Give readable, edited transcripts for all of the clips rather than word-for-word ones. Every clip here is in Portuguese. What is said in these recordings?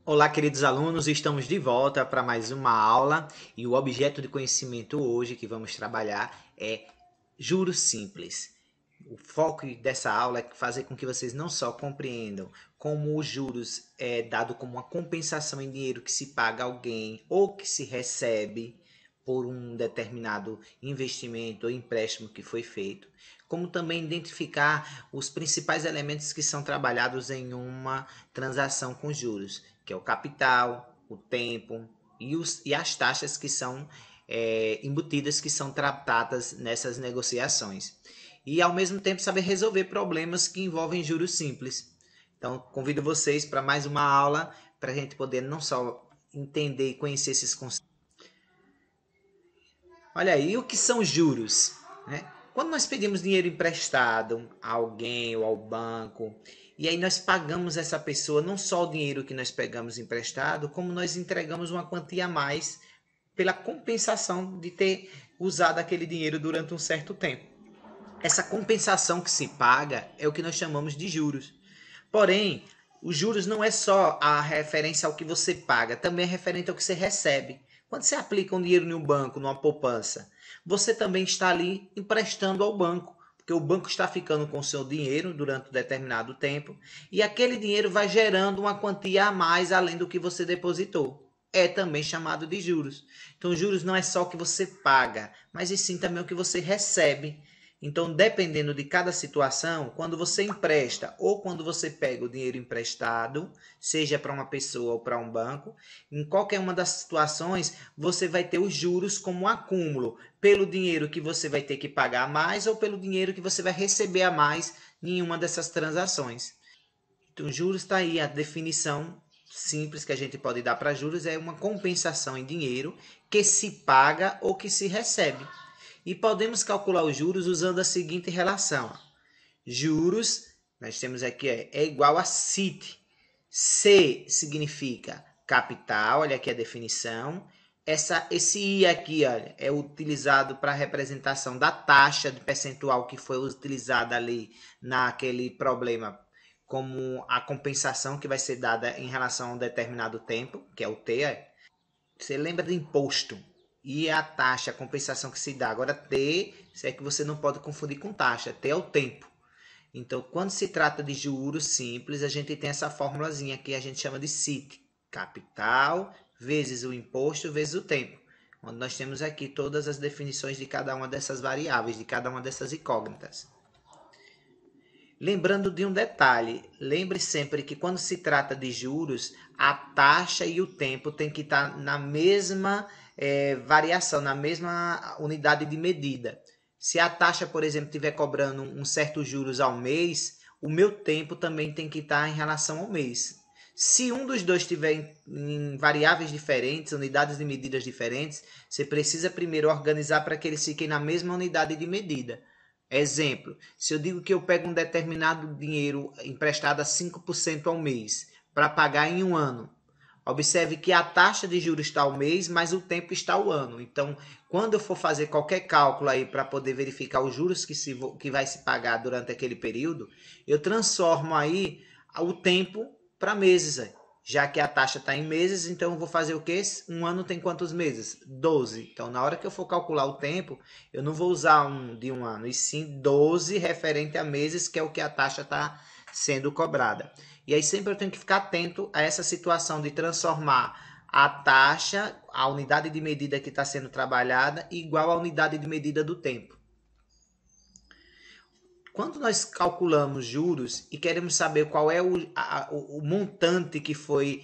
Olá, queridos alunos, estamos de volta para mais uma aula e o objeto de conhecimento hoje que vamos trabalhar é juros simples. O foco dessa aula é fazer com que vocês não só compreendam como os juros é dado como uma compensação em dinheiro que se paga a alguém ou que se recebe por um determinado investimento ou empréstimo que foi feito, como também identificar os principais elementos que são trabalhados em uma transação com juros, que é o capital, o tempo e as taxas que são embutidas, que são tratadas nessas negociações. E ao mesmo tempo saber resolver problemas que envolvem juros simples. Então convido vocês para mais uma aula para a gente poder não só entender e conhecer esses conceitos. Olha aí, o que são juros? Né? Quando nós pedimos dinheiro emprestado a alguém ou ao banco, e aí nós pagamos essa pessoa não só o dinheiro que nós pegamos emprestado, como nós entregamos uma quantia a mais pela compensação de ter usado aquele dinheiro durante um certo tempo. Essa compensação que se paga é o que nós chamamos de juros. Porém, os juros não é só a referência ao que você paga, também é referente ao que você recebe. Quando você aplica um dinheiro em um banco, numa poupança, você também está ali emprestando ao banco, porque o banco está ficando com o seu dinheiro durante um determinado tempo e aquele dinheiro vai gerando uma quantia a mais além do que você depositou. É também chamado de juros. Então, juros não é só o que você paga, mas e sim também o que você recebe. Então, dependendo de cada situação, quando você empresta ou quando você pega o dinheiro emprestado, seja para uma pessoa ou para um banco, em qualquer uma das situações, você vai ter os juros como um acúmulo pelo dinheiro que você vai ter que pagar a mais ou pelo dinheiro que você vai receber a mais em uma dessas transações. Então, juros está aí, a definição simples que a gente pode dar para juros é uma compensação em dinheiro que se paga ou que se recebe. E podemos calcular os juros usando a seguinte relação. Juros, nós temos aqui, é igual a CIT. C significa capital, olha aqui a definição. Esse I aqui, olha, é utilizado para a representação da taxa de percentual que foi utilizada ali naquele problema, como a compensação que vai ser dada em relação a um determinado tempo, que é o T. Você lembra do imposto e a taxa, a compensação que se dá. Agora, T, isso é que você não pode confundir com taxa. T é o tempo. Então, quando se trata de juros simples, a gente tem essa formulazinha que a gente chama de CIT. Capital vezes o imposto vezes o tempo. Onde nós temos aqui todas as definições de cada uma dessas variáveis, de cada uma dessas incógnitas. Lembrando de um detalhe, lembre sempre que quando se trata de juros, a taxa e o tempo tem que estar na mesma variação, na mesma unidade de medida. Se a taxa, por exemplo, estiver cobrando um certo juros ao mês, o meu tempo também tem que estar em relação ao mês. Se um dos dois estiver em variáveis diferentes, unidades de medidas diferentes, você precisa primeiro organizar para que eles fiquem na mesma unidade de medida. Exemplo, se eu digo que eu pego um determinado dinheiro emprestado a 5% ao mês para pagar em um ano, observe que a taxa de juros está ao mês, mas o tempo está ao ano. Então, quando eu for fazer qualquer cálculo aí para poder verificar os juros que vai se pagar durante aquele período, eu transformo aí o tempo para meses. Já que a taxa está em meses, então eu vou fazer o quê? Um ano tem quantos meses? 12. Então, na hora que eu for calcular o tempo, eu não vou usar de um ano, e sim 12 referente a meses, que é o que a taxa está sendo cobrada. E aí sempre eu tenho que ficar atento a essa situação de transformar a taxa, a unidade de medida que está sendo trabalhada, igual à unidade de medida do tempo. Quando nós calculamos juros e queremos saber qual é o montante que foi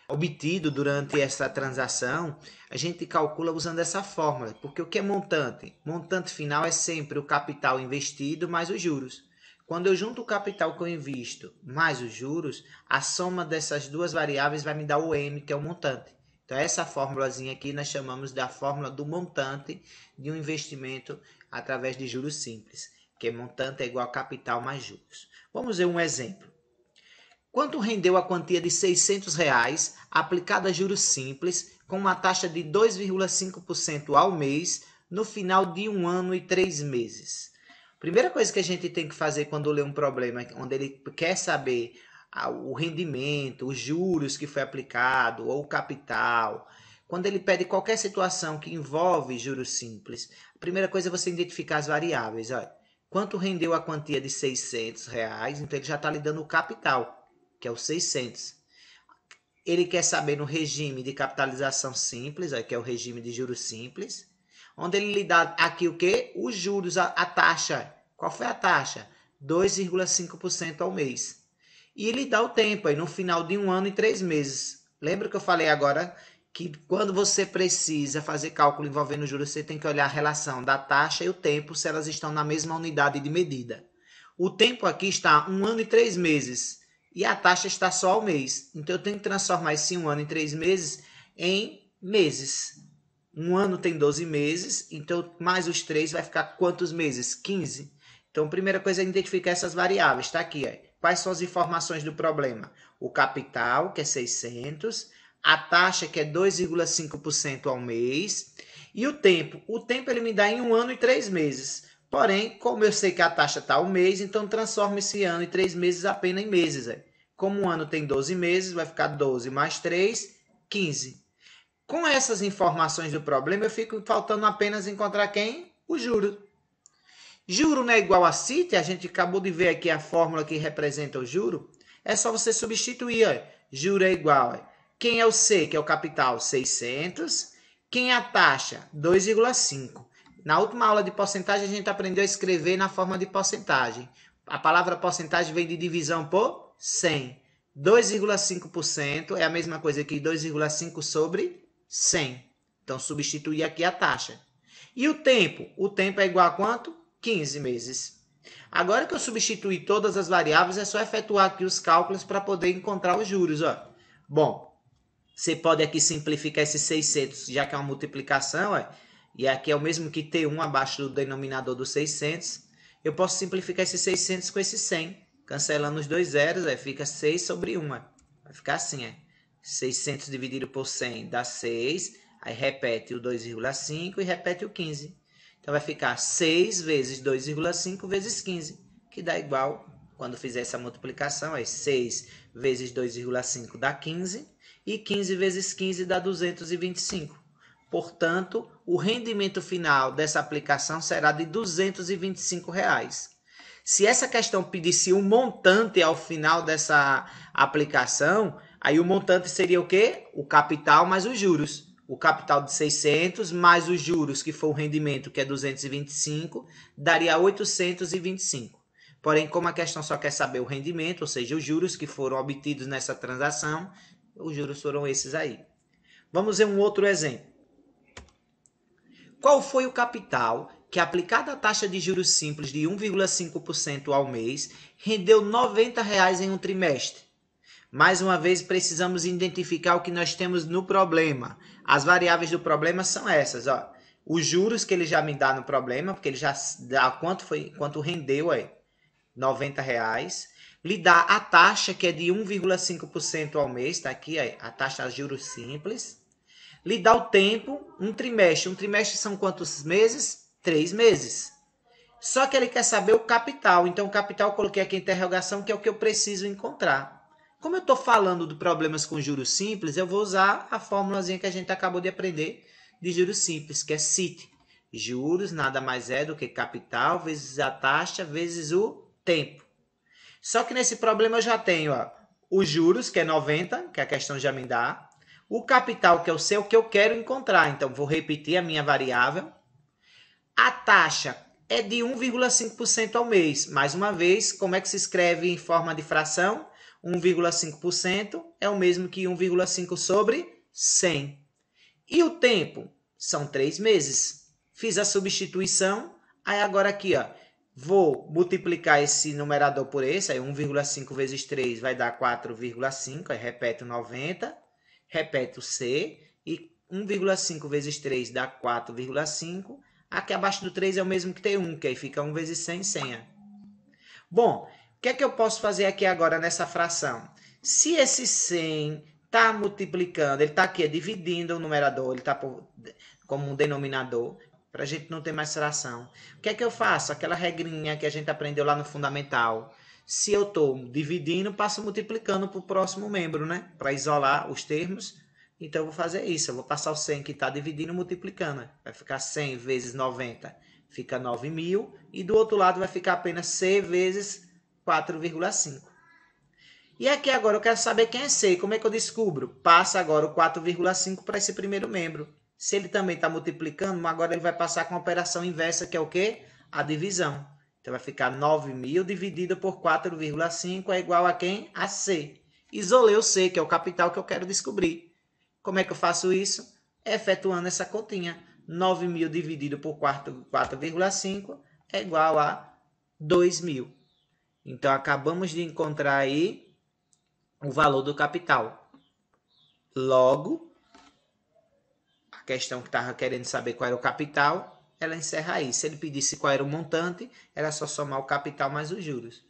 obtido durante essa transação, a gente calcula usando essa fórmula. Porque o que é montante? Montante final é sempre o capital investido mais os juros. Quando eu junto o capital que eu invisto mais os juros, a soma dessas duas variáveis vai me dar o M, que é o montante. Então, essa fórmulazinha aqui nós chamamos da fórmula do montante de um investimento através de juros simples, que montante é igual a capital mais juros. Vamos ver um exemplo. Quanto rendeu a quantia de R$ 600 aplicada a juros simples com uma taxa de 2,5% ao mês no final de um ano e 3 meses? Primeira coisa que a gente tem que fazer quando lê um problema onde ele quer saber o rendimento, os juros que foi aplicado, ou o capital, quando ele pede qualquer situação que envolve juros simples, a primeira coisa é você identificar as variáveis. Olha, quanto rendeu a quantia de R$ 600, então ele já está lhe dando o capital, que é o 600. Ele quer saber no regime de capitalização simples, que é o regime de juros simples, onde ele lhe dá aqui o quê? Os juros, a taxa. Qual foi a taxa? 2,5% ao mês. E ele dá o tempo, aí no final de 1 ano e 3 meses. Lembra que eu falei agora que quando você precisa fazer cálculo envolvendo juros, você tem que olhar a relação da taxa e o tempo, se elas estão na mesma unidade de medida. O tempo aqui está 1 ano e 3 meses. E a taxa está só ao mês. Então, eu tenho que transformar esse 1 ano e 3 meses em meses. 1 ano tem 12 meses, então mais os 3 vai ficar quantos meses? 15. Então, a primeira coisa é identificar essas variáveis. Está aqui, ó. Quais são as informações do problema? O capital, que é 600, a taxa, que é 2,5% ao mês, e o tempo. O tempo ele me dá em 1 ano e 3 meses. Porém, como eu sei que a taxa está ao mês, então transformo esse ano e 3 meses apenas em meses. Como um ano tem 12 meses, vai ficar 12 mais 3, 15. Com essas informações do problema, eu fico faltando apenas encontrar quem? O juro. Juro não é igual a CIT, a gente acabou de ver aqui a fórmula que representa o juro. É só você substituir. Ó. Juro é igual. Ó. Quem é o C, que é o capital? 600. Quem é a taxa? 2,5. Na última aula de porcentagem, a gente aprendeu a escrever na forma de porcentagem. A palavra porcentagem vem de divisão por 100. 2,5% é a mesma coisa que 2,5 sobre 100. Então, substituir aqui a taxa. E o tempo? O tempo é igual a quanto? 15 meses. Agora que eu substituí todas as variáveis, é só efetuar aqui os cálculos para poder encontrar os juros. Ó. Bom, você pode aqui simplificar esses 600, já que é uma multiplicação, e aqui é o mesmo que T1 abaixo do denominador dos 600. Eu posso simplificar esses 600 com esse 100, cancelando os dois zeros, fica 6 sobre 1. Vai ficar assim, 600 dividido por 100 dá 6, aí repete o 2,5 e repete o 15. Então, vai ficar 6 vezes 2,5 vezes 15, que dá igual, quando fizer essa multiplicação, 6 vezes 2,5 dá 15, e 15 vezes 15 dá 225. Portanto, o rendimento final dessa aplicação será de R$ 225. Se essa questão pedisse um montante ao final dessa aplicação, aí o montante seria o quê? O capital mais os juros. O capital de 600 mais os juros, que foi o rendimento, que é 225, daria 825. Porém, como a questão só quer saber o rendimento, ou seja, os juros que foram obtidos nessa transação, os juros foram esses aí. Vamos ver um outro exemplo. Qual foi o capital que, aplicado a taxa de juros simples de 1,5% ao mês, rendeu R$ 90 em um trimestre? Mais uma vez, precisamos identificar o que nós temos no problema. As variáveis do problema são essas. Ó. Os juros que ele já me dá no problema, porque ele já dá quanto rendeu, R$ 90. Lhe dá a taxa, que é de 1,5% ao mês, está aqui, a taxa de juros simples. Lhe dá o tempo, um trimestre. Um trimestre são quantos meses? 3 meses. Só que ele quer saber o capital. Então, o capital eu coloquei aqui em interrogação, que é o que eu preciso encontrar. Como eu estou falando de problemas com juros simples, eu vou usar a formulazinha que a gente acabou de aprender de juros simples, que é CIT. Juros nada mais é do que capital vezes a taxa vezes o tempo. Só que nesse problema eu já tenho os juros, que é 90, que a questão já me dá. O capital, que é o seu, que eu quero encontrar. Então, vou repetir a minha variável. A taxa é de 1,5% ao mês. Mais uma vez, como é que se escreve em forma de fração? 1,5% é o mesmo que 1,5 sobre 100. E o tempo? São 3 meses. Fiz a substituição. Aí agora aqui, vou multiplicar esse numerador por esse. Aí 1,5 vezes 3 vai dar 4,5. Aí repete o 90. Repete o C. E 1,5 vezes 3 dá 4,5. Aqui abaixo do 3 é o mesmo que T1, que aí fica 1 vezes 100, 100. Bom, o que é que eu posso fazer aqui agora nessa fração? Se esse 100 está multiplicando, ele está aqui dividindo o numerador, ele está como um denominador, para a gente não ter mais fração. O que é que eu faço? Aquela regrinha que a gente aprendeu lá no fundamental. Se eu estou dividindo, passo multiplicando para o próximo membro, né? Para isolar os termos. Então, eu vou fazer isso. Eu vou passar o 100 que está dividindo multiplicando. Vai ficar 100 vezes 90. Fica 9.000. E do outro lado vai ficar apenas C vezes 4,5. E aqui agora eu quero saber quem é C. Como é que eu descubro? Passa agora o 4,5 para esse primeiro membro. Se ele também está multiplicando, agora ele vai passar com a operação inversa, que é o quê? A divisão. Então vai ficar 9.000 dividido por 4,5 é igual a quem? A C. Isolei o C, que é o capital que eu quero descobrir. Como é que eu faço isso? Efetuando essa continha. 9.000 dividido por 4,5 é igual a 2.000. Então acabamos de encontrar aí o valor do capital. Logo, a questão que estava querendo saber qual era o capital, ela encerra aí. Se ele pedisse qual era o montante, era só somar o capital mais os juros.